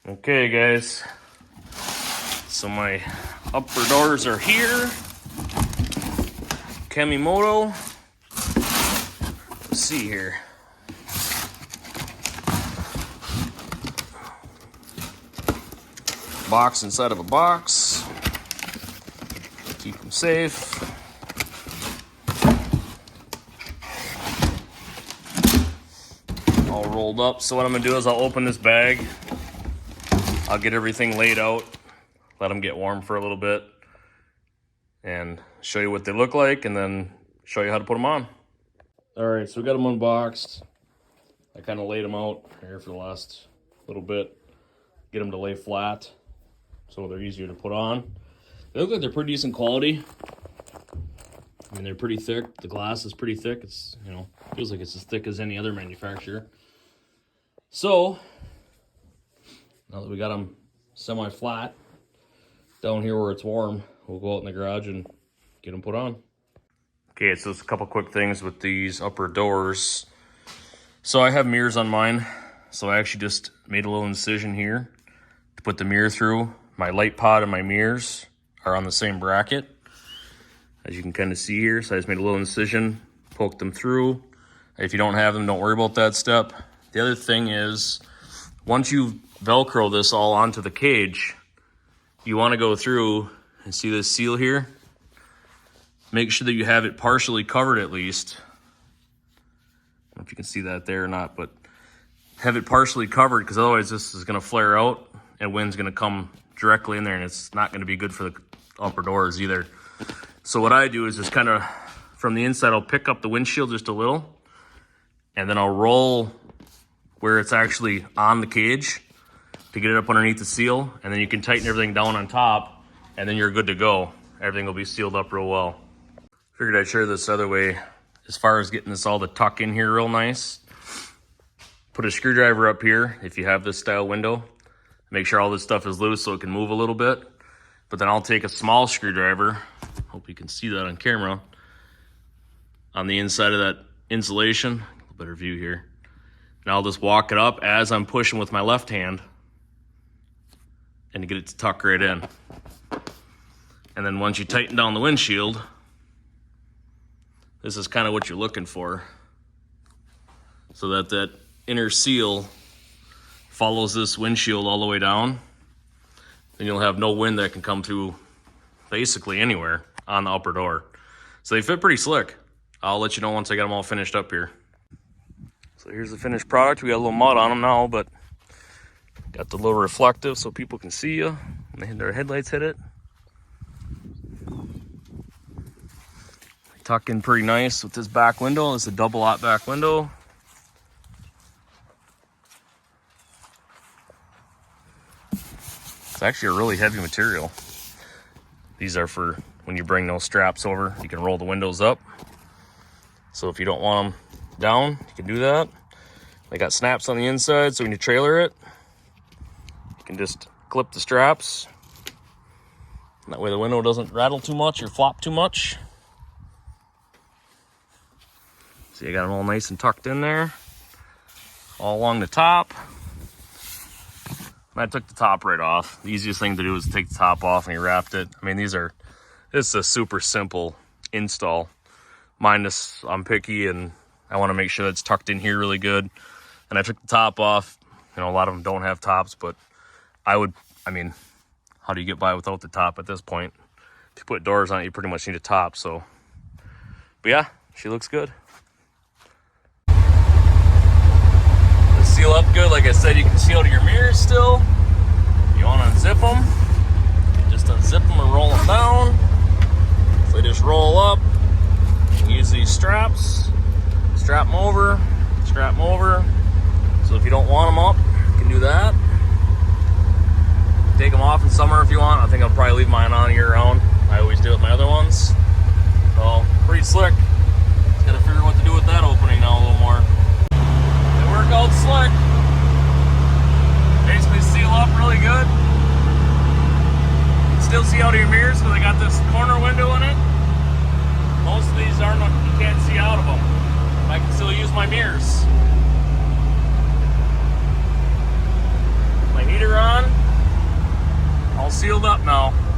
Okay guys, so my upper doors are here. Kemi Moto. Let's see here. Box inside of a box. Keep them safe. All rolled up. So what I'm gonna do is I'll open this bag. I'll get everything laid out, let them get warm for a little bit, and show you what they look like, and then show you how to put them on. All right, so we got them unboxed. I kind of laid them out here for the last little bit, get them to lay flat, so they're easier to put on. They look like they're pretty decent quality. I mean, they're pretty thick. The glass is pretty thick. It's, you know, feels like it's as thick as any other manufacturer. So now that we got them semi-flat down here where it's warm, we'll go out in the garage and get them put on. Okay, so just a couple quick things with these upper doors. So I have mirrors on mine, so I actually just made a little incision here to put the mirror through. My light pod and my mirrors are on the same bracket, as you can kind of see here. So I just made a little incision, poked them through. If you don't have them, don't worry about that step. The other thing is, once you Velcro this all onto the cage, you want to go through and see this seal here. Make sure that you have it partially covered at least. I don't know if you can see that there or not, but have it partially covered, because otherwise this is going to flare out and wind's going to come directly in there, and it's not going to be good for the upper doors either. So what I do is just kind of from the inside, I'll pick up the windshield just a little, and then I'll roll where it's actually on the cage to get it up underneath the seal, and then you can tighten everything down on top, and then you're good to go. Everything will be sealed up real well. Figured I'd share this other way as far as getting this all to tuck in here real nice. Put a screwdriver up here if you have this style window. Make sure all this stuff is loose so it can move a little bit. But then I'll take a small screwdriver, hope you can see that on camera, on the inside of that insulation. A better view here. And I'll just walk it up as I'm pushing with my left hand, and to get it to tuck right in. And then once you tighten down the windshield, this is kind of what you're looking for, so that that inner seal follows this windshield all the way down. Then you'll have no wind that can come through basically anywhere on the upper door. So they fit pretty slick. I'll let you know once I got them all finished up here. So here's the finished product. We got a little mud on them now, but got the little reflective so people can see you when their headlights hit it. Tuck in pretty nice with this back window. It's a double lot back window. It's actually a really heavy material. These are for when you bring those straps over, you can roll the windows up. So if you don't want them down, you can do that. They got snaps on the inside, so when you trailer it, you can just clip the straps. And that way the window doesn't rattle too much or flop too much. So you got them all nice and tucked in there, all along the top. I took the top right off. The easiest thing to do is take the top off, and he wrapped it. I mean, this is a super simple install. Minus, I'm picky and I want to make sure that's tucked in here really good. And I took the top off. You know, a lot of them don't have tops, but I mean, how do you get by without the top at this point? If you put doors on it, you pretty much need a top. So, but yeah, she looks good. They seal up good. Like I said, you can see out of your mirrors still. You want to unzip them, just unzip them and roll them down. So they just roll up. Use these straps, strap them over, strap them over. So if you don't want them up, you can do that. Take them off in summer if you want. I think I'll probably leave mine on year round. I always do with my other ones. So pretty slick. Just gotta figure out what to do with that opening now a little more. They work out slick. Basically seal up really good. You can still see out of your mirrors because they got this corner window in it. Most of these aren't, you can't see out of them. I can still use my mirrors. My heater on. sealed up now.